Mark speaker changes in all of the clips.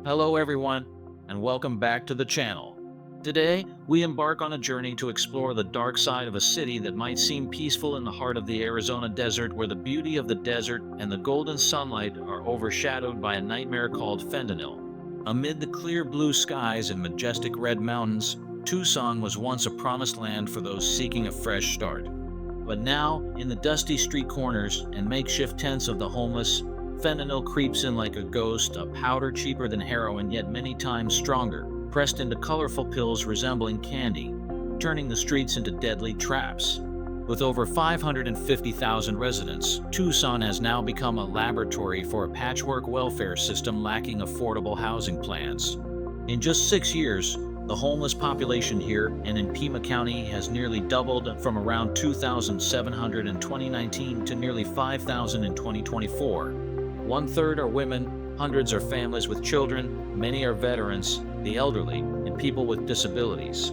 Speaker 1: Hello everyone, and welcome back to the channel. Today, we embark on a journey to explore the dark side of a city that might seem peaceful in the heart of the Arizona desert, where the beauty of the desert and the golden sunlight are overshadowed by a nightmare called fentanyl. Amid the clear blue skies and majestic red mountains, Tucson was once a promised land for those seeking a fresh start. But now, in the dusty street corners and makeshift tents of the homeless, fentanyl creeps in like a ghost, a powder cheaper than heroin yet many times stronger, pressed into colorful pills resembling candy, turning the streets into deadly traps. With over 550,000 residents, Tucson has now become a laboratory for a patchwork welfare system lacking affordable housing plans. In just 6 years, the homeless population here and in Pima County has nearly doubled from around 2,700 in 2019 to nearly 5,000 in 2024. One-third are women, hundreds are families with children, many are veterans, the elderly, and people with disabilities.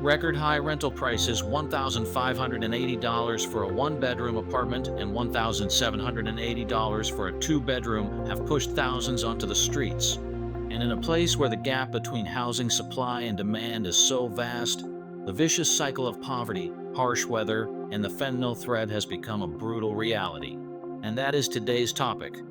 Speaker 1: Record high rental prices, $1,580 for a one-bedroom apartment and $1,780 for a two-bedroom, have pushed thousands onto the streets. And in a place where the gap between housing supply and demand is so vast, the vicious cycle of poverty, harsh weather, and the fentanyl threat has become a brutal reality. And that is today's topic.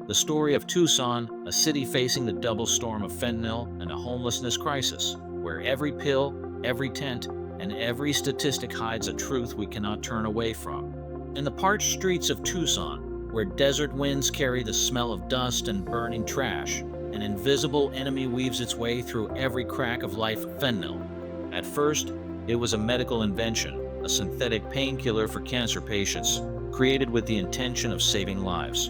Speaker 1: The story of Tucson, a city facing the double storm of fentanyl and a homelessness crisis, where every pill, every tent, and every statistic hides a truth we cannot turn away from. In the parched streets of Tucson, where desert winds carry the smell of dust and burning trash, an invisible enemy weaves its way through every crack of life: fentanyl. At first, it was a medical invention, a synthetic painkiller for cancer patients, created with the intention of saving lives.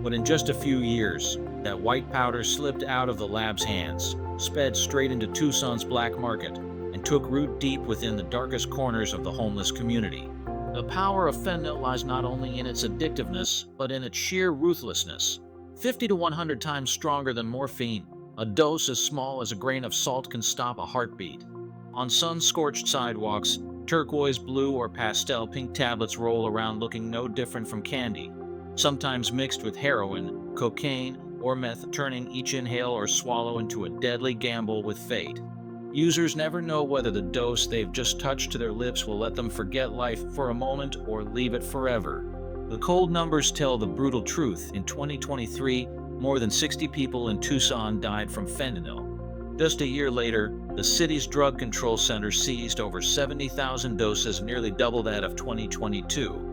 Speaker 1: But in just a few years, that white powder slipped out of the lab's hands, sped straight into Tucson's black market, and took root deep within the darkest corners of the homeless community. The power of fentanyl lies not only in its addictiveness, but in its sheer ruthlessness. 50 to 100 times stronger than morphine, a dose as small as a grain of salt can stop a heartbeat. On sun-scorched sidewalks, turquoise blue or pastel pink tablets roll around looking no different from candy, sometimes mixed with heroin, cocaine, or meth, turning each inhale or swallow into a deadly gamble with fate. Users never know whether the dose they've just touched to their lips will let them forget life for a moment or leave it forever. The cold numbers tell the brutal truth. In 2023, more than 60 people in Tucson died from fentanyl. Just a year later, the city's drug control center seized over 70,000 doses, nearly double that of 2022.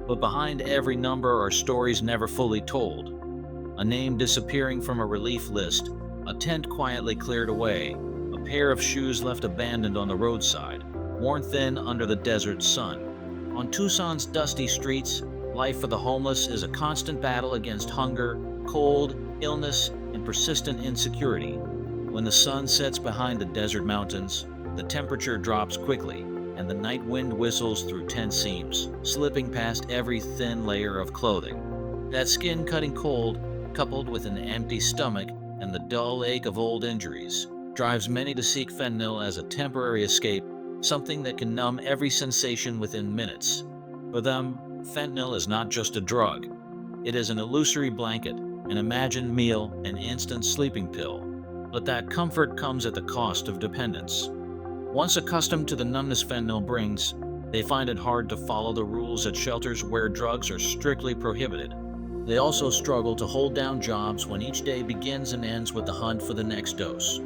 Speaker 1: But behind every number are stories never fully told. A name disappearing from a relief list, a tent quietly cleared away, a pair of shoes left abandoned on the roadside, worn thin under the desert sun. On Tucson's dusty streets, life for the homeless is a constant battle against hunger, cold, illness, and persistent insecurity. When the sun sets behind the desert mountains, the temperature drops quickly, and the night wind whistles through tent seams, slipping past every thin layer of clothing. That skin-cutting cold, coupled with an empty stomach and the dull ache of old injuries, drives many to seek fentanyl as a temporary escape, something that can numb every sensation within minutes. For them, fentanyl is not just a drug. It is an illusory blanket, an imagined meal, an instant sleeping pill. But that comfort comes at the cost of dependence. Once accustomed to the numbness fentanyl brings, they find it hard to follow the rules at shelters where drugs are strictly prohibited. They also struggle to hold down jobs when each day begins and ends with the hunt for the next dose.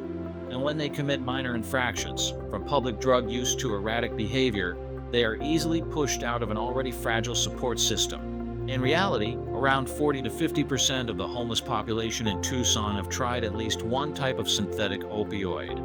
Speaker 1: And when they commit minor infractions, from public drug use to erratic behavior, they are easily pushed out of an already fragile support system. In reality, around 40 to 50% of the homeless population in Tucson have tried at least one type of synthetic opioid.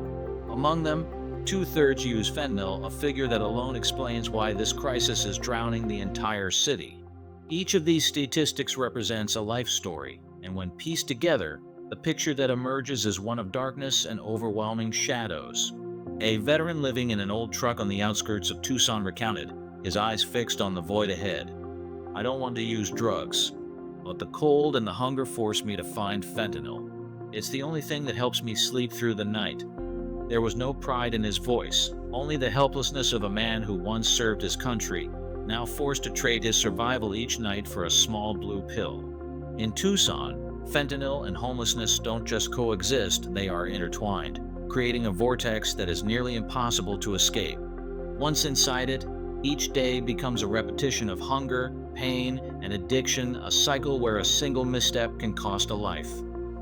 Speaker 1: Among them, 2/3 use fentanyl, a figure that alone explains why this crisis is drowning the entire city. Each of these statistics represents a life story, and when pieced together, the picture that emerges is one of darkness and overwhelming shadows. A veteran living in an old truck on the outskirts of Tucson recounted, his eyes fixed on the void ahead. "I don't want to use drugs, but the cold and the hunger force me to find fentanyl. It's the only thing that helps me sleep through the night." There was no pride in his voice, only the helplessness of a man who once served his country, now forced to trade his survival each night for a small blue pill. In Tucson, Fentanyl and homelessness don't just coexist, they are intertwined, creating a vortex that is nearly impossible to escape. Once inside it, each day becomes a repetition of hunger, pain, and addiction, a cycle where a single misstep can cost a life.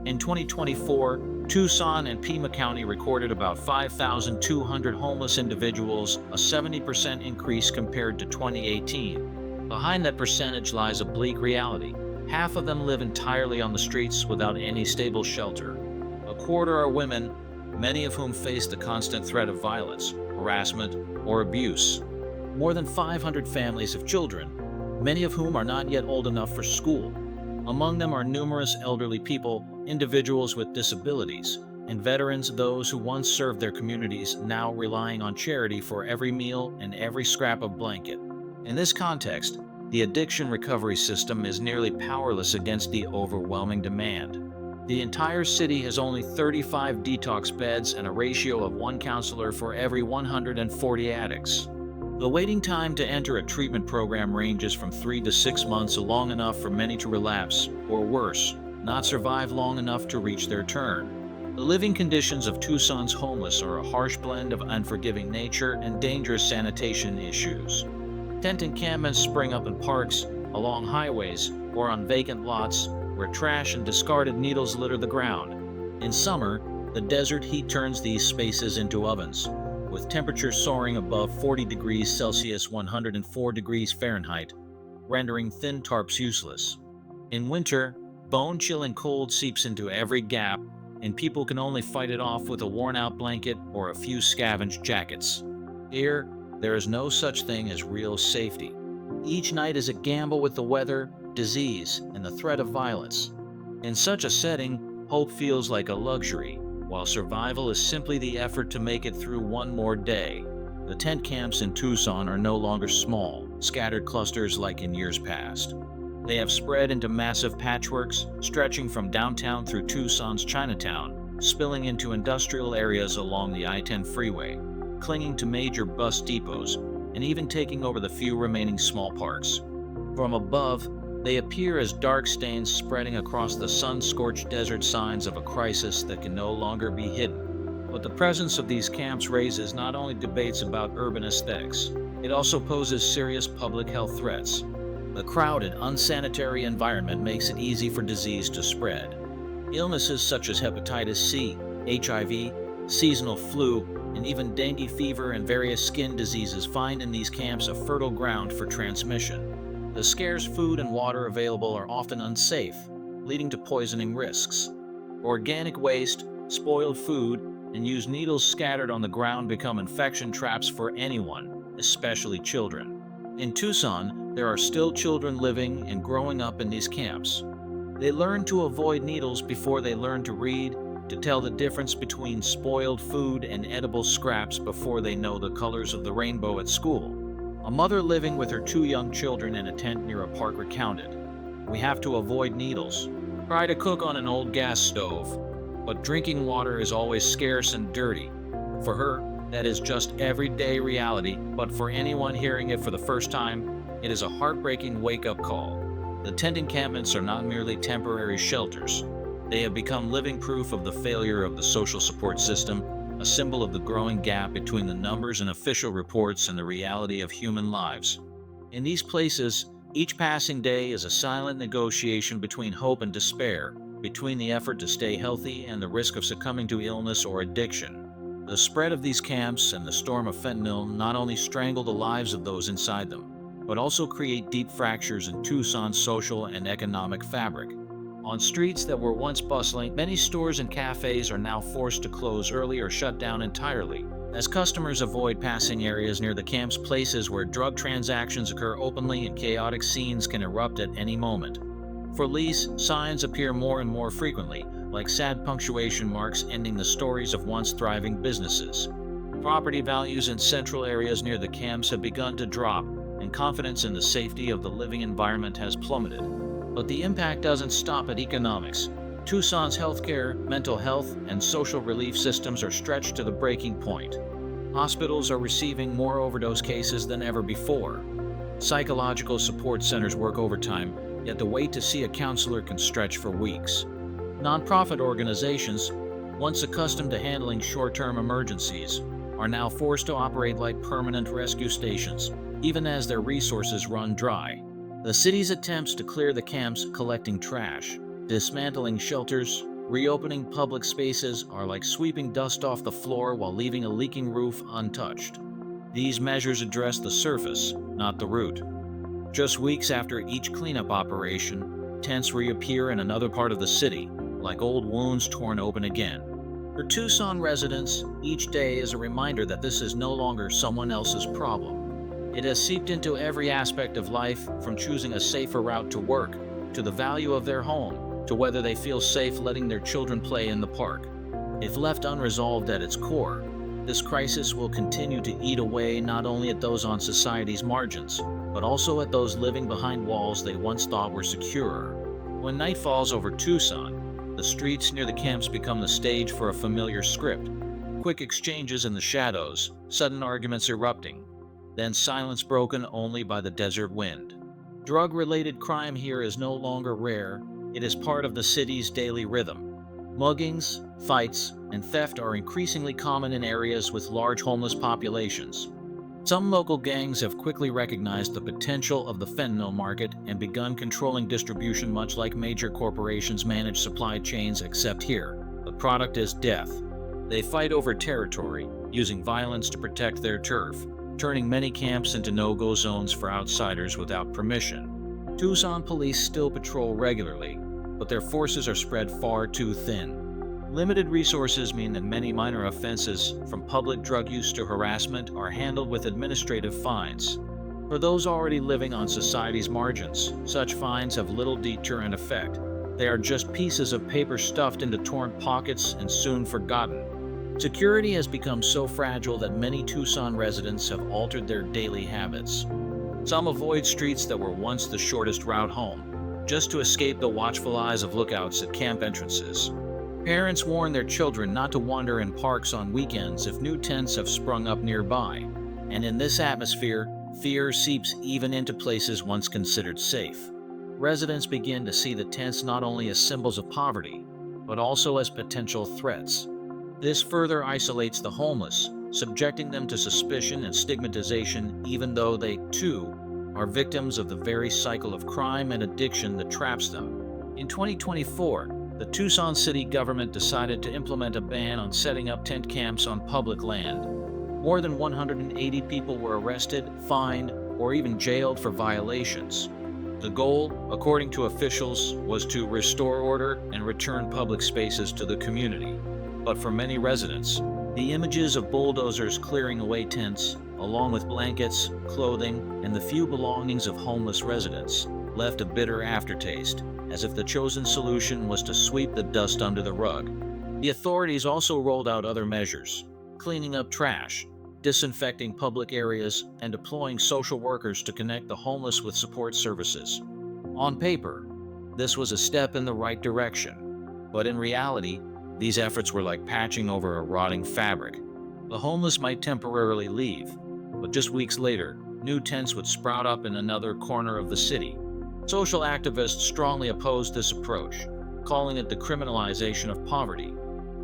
Speaker 1: In 2024, Tucson and Pima County recorded about 5,200 homeless individuals, a 70% increase compared to 2018. Behind that percentage lies a bleak reality. Half of them live entirely on the streets without any stable shelter. A quarter are women, many of whom face the constant threat of violence, harassment, or abuse. More than 500 families have children, many of whom are not yet old enough for school. Among them are numerous elderly people, individuals with disabilities, and veterans, those who once served their communities, now relying on charity for every meal and every scrap of blanket. In this context, the addiction recovery system is nearly powerless against the overwhelming demand. The entire city has only 35 detox beds and a ratio of one counselor for every 140 addicts. The waiting time to enter a treatment program ranges from 3 to 6 months, long enough for many to relapse, or worse, not survive long enough to reach their turn. The living conditions of Tucson's homeless are a harsh blend of unforgiving nature and dangerous sanitation issues. Tent encampments spring up in parks, along highways, or on vacant lots where trash and discarded needles litter the ground. In summer, the desert heat turns these spaces into ovens, with temperatures soaring above 40 degrees Celsius (104 degrees Fahrenheit), rendering thin tarps useless. In winter, bone-chilling cold seeps into every gap, and people can only fight it off with a worn-out blanket or a few scavenged jackets. Here, there is no such thing as real safety. Each night is a gamble with the weather, disease, and the threat of violence. In such a setting, hope feels like a luxury, while survival is simply the effort to make it through one more day. The tent camps in Tucson are no longer small, scattered clusters like in years past. They have spread into massive patchworks, stretching from downtown through Tucson's Chinatown, spilling into industrial areas along the I-10 freeway, clinging to major bus depots, and even taking over the few remaining small parks. From above, they appear as dark stains spreading across the sun-scorched desert, signs of a crisis that can no longer be hidden. But the presence of these camps raises not only debates about urban aesthetics, it also poses serious public health threats. The crowded, unsanitary environment makes it easy for disease to spread. Illnesses such as hepatitis C, HIV, seasonal flu, and even dengue fever and various skin diseases find in these camps a fertile ground for transmission. The scarce food and water available are often unsafe, leading to poisoning risks. Organic waste, spoiled food, and used needles scattered on the ground become infection traps for anyone, especially children. In Tucson, there are still children living and growing up in these camps. They learn to avoid needles before they learn to read, to tell the difference between spoiled food and edible scraps before they know the colors of the rainbow at school. A mother living with her 2 young children in a tent near a park recounted, "We have to avoid needles. Try to cook on an old gas stove, but drinking water is always scarce and dirty." For her, that is just everyday reality, but for anyone hearing it for the first time, it is a heartbreaking wake-up call. The tent encampments are not merely temporary shelters. They have become living proof of the failure of the social support system, a symbol of the growing gap between the numbers and official reports and the reality of human lives. In these places, each passing day is a silent negotiation between hope and despair, between the effort to stay healthy and the risk of succumbing to illness or addiction. The spread of these camps and the storm of fentanyl not only strangle the lives of those inside them, but also create deep fractures in Tucson's social and economic fabric. On streets that were once bustling, many stores and cafes are now forced to close early or shut down entirely, as customers avoid passing areas near the camps, places where drug transactions occur openly and chaotic scenes can erupt at any moment. For lease, signs appear more and more frequently, like sad punctuation marks ending the stories of once thriving businesses. Property values in central areas near the camps have begun to drop, and confidence in the safety of the living environment has plummeted. But the impact doesn't stop at economics. Tucson's healthcare, mental health, and social relief systems are stretched to the breaking point. Hospitals are receiving more overdose cases than ever before. Psychological support centers work overtime, yet the wait to see a counselor can stretch for weeks. Nonprofit organizations, once accustomed to handling short-term emergencies, are now forced to operate like permanent rescue stations, even as their resources run dry. The city's attempts to clear the camps, collecting trash, dismantling shelters, reopening public spaces are like sweeping dust off the floor while leaving a leaking roof untouched. These measures address the surface, not the root. Just weeks after each cleanup operation, tents reappear in another part of the city, like old wounds torn open again. For Tucson residents, each day is a reminder that this is no longer someone else's problem. It has seeped into every aspect of life, from choosing a safer route to work, to the value of their home, to whether they feel safe letting their children play in the park. If left unresolved at its core, this crisis will continue to eat away not only at those on society's margins, but also at those living behind walls they once thought were secure. When night falls over Tucson, the streets near the camps become the stage for a familiar script. Quick exchanges in the shadows, sudden arguments erupting, then silence broken only by the desert wind. Drug-related crime here is no longer rare, it is part of the city's daily rhythm. Muggings, fights, and theft are increasingly common in areas with large homeless populations. Some local gangs have quickly recognized the potential of the fentanyl market and begun controlling distribution, much like major corporations manage supply chains, except here, the product is death. They fight over territory, using violence to protect their turf, turning many camps into no-go zones for outsiders without permission. Tucson police still patrol regularly, but their forces are spread far too thin. Limited resources mean that many minor offenses, from public drug use to harassment, are handled with administrative fines. For those already living on society's margins, such fines have little deterrent effect. They are just pieces of paper stuffed into torn pockets and soon forgotten. Security has become so fragile that many Tucson residents have altered their daily habits. Some avoid streets that were once the shortest route home, just to escape the watchful eyes of lookouts at camp entrances. Parents warn their children not to wander in parks on weekends if new tents have sprung up nearby. And in this atmosphere, fear seeps even into places once considered safe. Residents begin to see the tents not only as symbols of poverty, but also as potential threats. This further isolates the homeless, subjecting them to suspicion and stigmatization, even though they, too, are victims of the very cycle of crime and addiction that traps them. In 2024, the Tucson city government decided to implement a ban on setting up tent camps on public land. More than 180 people were arrested, fined, or even jailed for violations. The goal, according to officials, was to restore order and return public spaces to the community. But for many residents, the images of bulldozers clearing away tents, along with blankets, clothing, and the few belongings of homeless residents, left a bitter aftertaste, as if the chosen solution was to sweep the dust under the rug. The authorities also rolled out other measures, cleaning up trash, disinfecting public areas, and deploying social workers to connect the homeless with support services. On paper, this was a step in the right direction, but in reality, these efforts were like patching over a rotting fabric. The homeless might temporarily leave, but just weeks later, new tents would sprout up in another corner of the city. Social activists strongly opposed this approach, calling it the criminalization of poverty.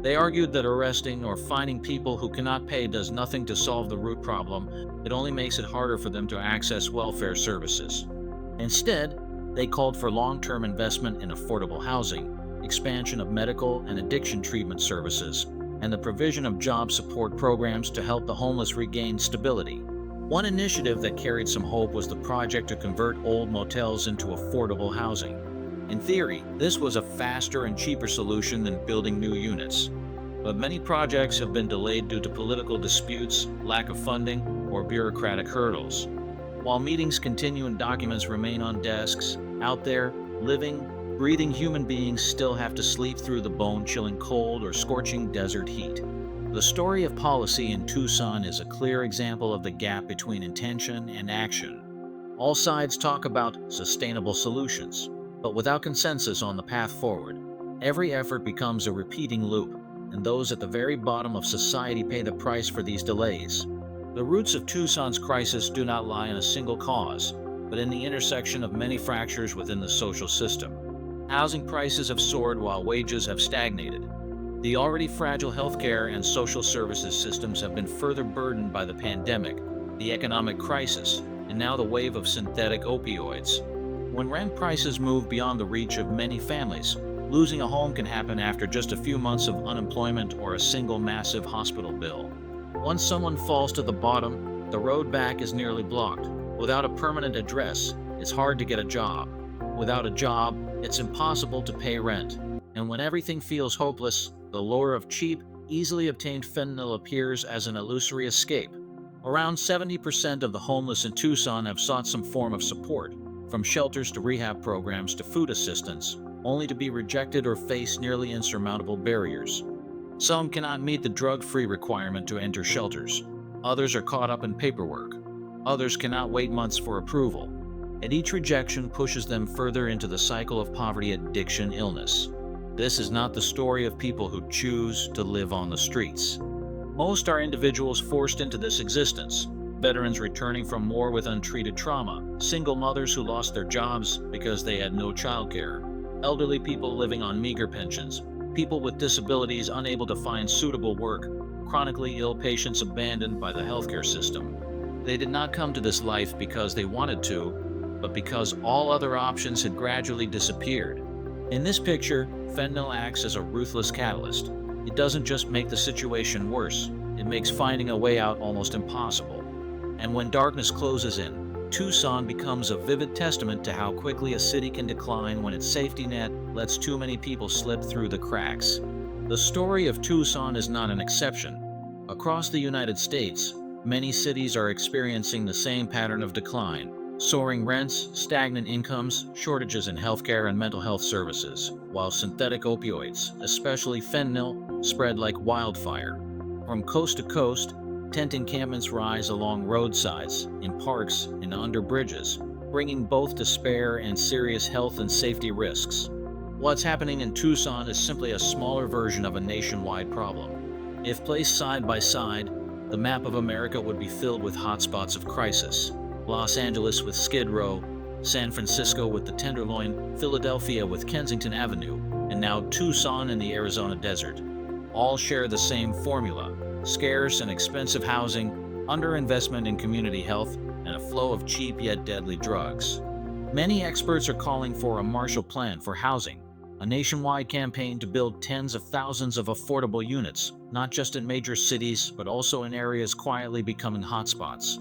Speaker 1: They argued that arresting or fining people who cannot pay does nothing to solve the root problem, it only makes it harder for them to access welfare services. Instead, they called for long-term investment in affordable housing, expansion of medical and addiction treatment services, and the provision of job support programs to help the homeless regain stability. One initiative that carried some hope was the project to convert old motels into affordable housing. In theory, this was a faster and cheaper solution than building new units. But many projects have been delayed due to political disputes, lack of funding, or bureaucratic hurdles. While meetings continue and documents remain on desks, out there, living, breathing human beings still have to sleep through the bone-chilling cold or scorching desert heat. The story of policy in Tucson is a clear example of the gap between intention and action. All sides talk about sustainable solutions, but without consensus on the path forward, every effort becomes a repeating loop, and those at the very bottom of society pay the price for these delays. The roots of Tucson's crisis do not lie in a single cause, but in the intersection of many fractures within the social system. Housing prices have soared while wages have stagnated. The already fragile healthcare and social services systems have been further burdened by the pandemic, the economic crisis, and now the wave of synthetic opioids. When rent prices move beyond the reach of many families, losing a home can happen after just a few months of unemployment or a single massive hospital bill. Once someone falls to the bottom, the road back is nearly blocked. Without a permanent address, it's hard to get a job. Without a job, it's impossible to pay rent. And when everything feels hopeless, the lure of cheap, easily obtained fentanyl appears as an illusory escape. Around 70% of the homeless in Tucson have sought some form of support, from shelters to rehab programs to food assistance, only to be rejected or face nearly insurmountable barriers. Some cannot meet the drug-free requirement to enter shelters. Others are caught up in paperwork. Others cannot wait months for approval. And each rejection pushes them further into the cycle of poverty, addiction, illness. This is not the story of people who choose to live on the streets. Most are individuals forced into this existence. Veterans returning from war with untreated trauma, single mothers who lost their jobs because they had no childcare, elderly people living on meager pensions, people with disabilities unable to find suitable work, chronically ill patients abandoned by the healthcare system. They did not come to this life because they wanted to, but because all other options had gradually disappeared. In this picture, fentanyl acts as a ruthless catalyst. It doesn't just make the situation worse, it makes finding a way out almost impossible. And when darkness closes in, Tucson becomes a vivid testament to how quickly a city can decline when its safety net lets too many people slip through the cracks. The story of Tucson is not an exception. Across the United States, many cities are experiencing the same pattern of decline. Soaring rents, stagnant incomes, shortages in healthcare and mental health services, while synthetic opioids, especially fentanyl, spread like wildfire. From coast to coast, tent encampments rise along roadsides, in parks, and under bridges, bringing both despair and serious health and safety risks. What's happening in Tucson is simply a smaller version of a nationwide problem. If placed side by side, the map of America would be filled with hotspots of crisis. Los Angeles with Skid Row, San Francisco with the Tenderloin, Philadelphia with Kensington Avenue, and now Tucson in the Arizona desert. All share the same formula: scarce and expensive housing, underinvestment in community health, and a flow of cheap yet deadly drugs. Many experts are calling for a Marshall Plan for housing, a nationwide campaign to build tens of thousands of affordable units, not just in major cities, but also in areas quietly becoming hotspots.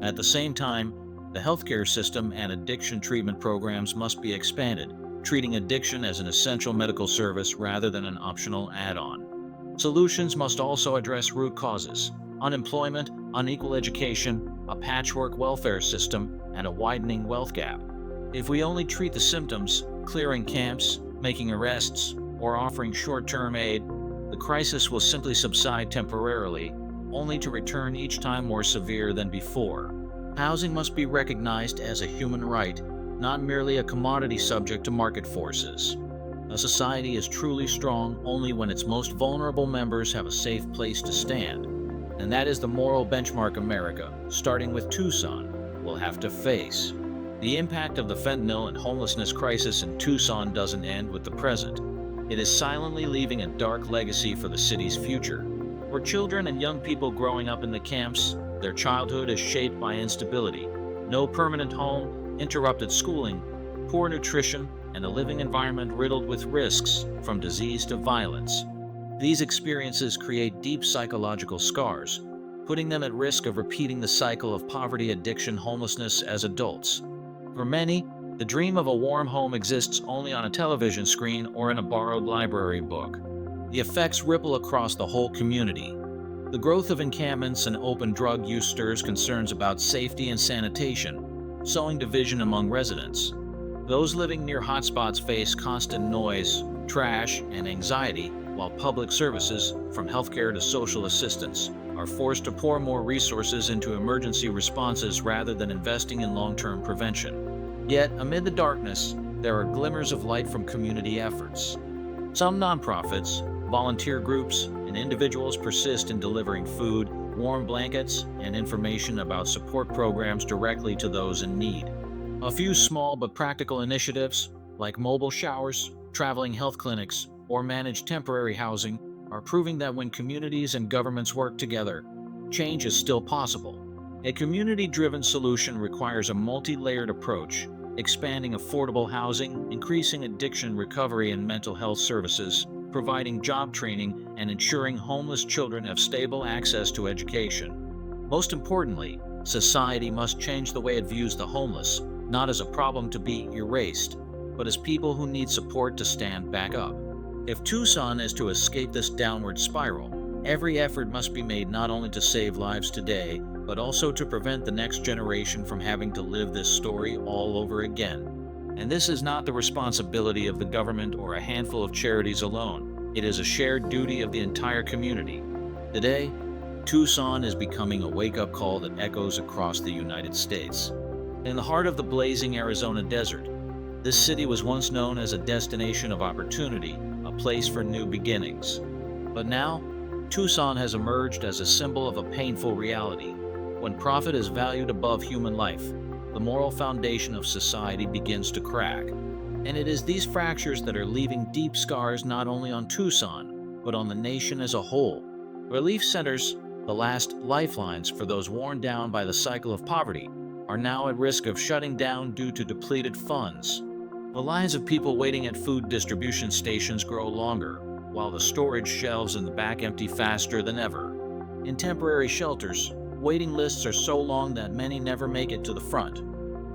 Speaker 1: At the same time, the healthcare system and addiction treatment programs must be expanded, treating addiction as an essential medical service rather than an optional add-on. Solutions must also address root causes: unemployment, unequal education, a patchwork welfare system, and a widening wealth gap. If we only treat the symptoms, clearing camps, making arrests, or offering short-term aid, the crisis will simply subside temporarily, only to return each time more severe than before. Housing must be recognized as a human right, not merely a commodity subject to market forces. A society is truly strong only when its most vulnerable members have a safe place to stand. And that is the moral benchmark America, starting with Tucson, will have to face. The impact of the fentanyl and homelessness crisis in Tucson doesn't end with the present. It is silently leaving a dark legacy for the city's future. For children and young people growing up in the camps, their childhood is shaped by instability. No permanent home, interrupted schooling, poor nutrition, and a living environment riddled with risks, from disease to violence. These experiences create deep psychological scars, putting them at risk of repeating the cycle of poverty, addiction, homelessness as adults. For many, the dream of a warm home exists only on a television screen or in a borrowed library book. The effects ripple across the whole community. The growth of encampments and open drug use stirs concerns about safety and sanitation, sowing division among residents. Those living near hotspots face constant noise, trash, and anxiety, while public services, from healthcare to social assistance, are forced to pour more resources into emergency responses rather than investing in long-term prevention. Yet, amid the darkness, there are glimmers of light from community efforts. Some nonprofits, volunteer groups, and individuals persist in delivering food, warm blankets, and information about support programs directly to those in need. A few small but practical initiatives, like mobile showers, traveling health clinics, or managed temporary housing, are proving that when communities and governments work together, change is still possible. A community-driven solution requires a multi-layered approach, expanding affordable housing, increasing addiction recovery and mental health services, providing job training, and ensuring homeless children have stable access to education. Most importantly, society must change the way it views the homeless, not as a problem to be erased, but as people who need support to stand back up. If Tucson is to escape this downward spiral, every effort must be made not only to save lives today, but also to prevent the next generation from having to live this story all over again. And this is not the responsibility of the government or a handful of charities alone. It is a shared duty of the entire community. Today, Tucson is becoming a wake-up call that echoes across the United States. In the heart of the blazing Arizona desert, this city was once known as a destination of opportunity, a place for new beginnings. But now, Tucson has emerged as a symbol of a painful reality. When profit is valued above human life, the moral foundation of society begins to crack. And it is these fractures that are leaving deep scars not only on Tucson, but on the nation as a whole. Relief centers, the last lifelines for those worn down by the cycle of poverty, are now at risk of shutting down due to depleted funds. The lines of people waiting at food distribution stations grow longer, while the storage shelves in the back empty faster than ever. In temporary shelters, waiting lists are so long that many never make it to the front.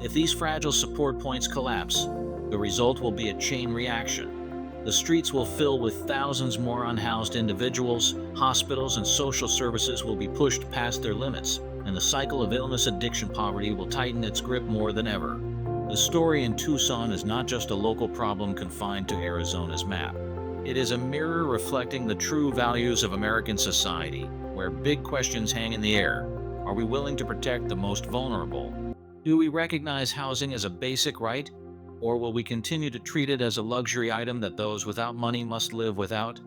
Speaker 1: If these fragile support points collapse, the result will be a chain reaction. The streets will fill with thousands more unhoused individuals, hospitals and social services will be pushed past their limits, and the cycle of illness, addiction, poverty will tighten its grip more than ever. The story in Tucson is not just a local problem confined to Arizona's map. It is a mirror reflecting the true values of American society, where big questions hang in the air. Are we willing to protect the most vulnerable? Do we recognize housing as a basic right? Or will we continue to treat it as a luxury item that those without money must live without?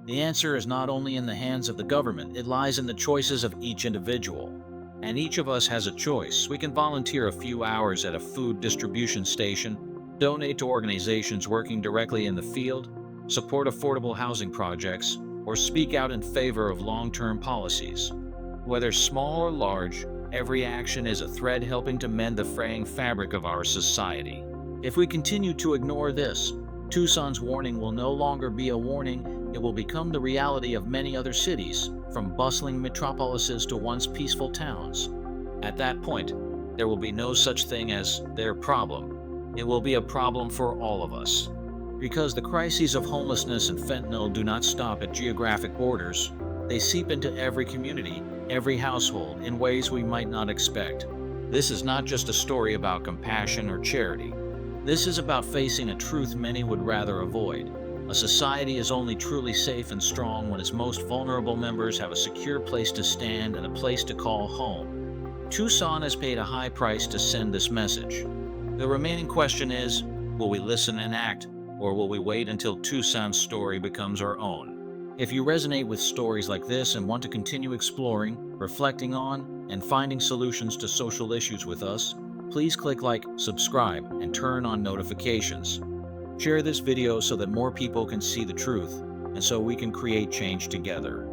Speaker 1: The answer is not only in the hands of the government, it lies in the choices of each individual. And each of us has a choice. We can volunteer a few hours at a food distribution station, donate to organizations working directly in the field, support affordable housing projects, or speak out in favor of long-term policies. Whether small or large, every action is a thread helping to mend the fraying fabric of our society. If we continue to ignore this, Tucson's warning will no longer be a warning, it will become the reality of many other cities, from bustling metropolises to once peaceful towns. At that point, there will be no such thing as their problem. It will be a problem for all of us. Because the crises of homelessness and fentanyl do not stop at geographic borders, they seep into every community, every household, in ways we might not expect. This is not just a story about compassion or charity. This is about facing a truth many would rather avoid. A society is only truly safe and strong when its most vulnerable members have a secure place to stand and a place to call home. Tucson has paid a high price to send this message. The remaining question is, will we listen and act, or will we wait until Tucson's story becomes our own? If you resonate with stories like this and want to continue exploring, reflecting on, and finding solutions to social issues with us, please click like, subscribe, and turn on notifications. Share this video so that more people can see the truth, and so we can create change together.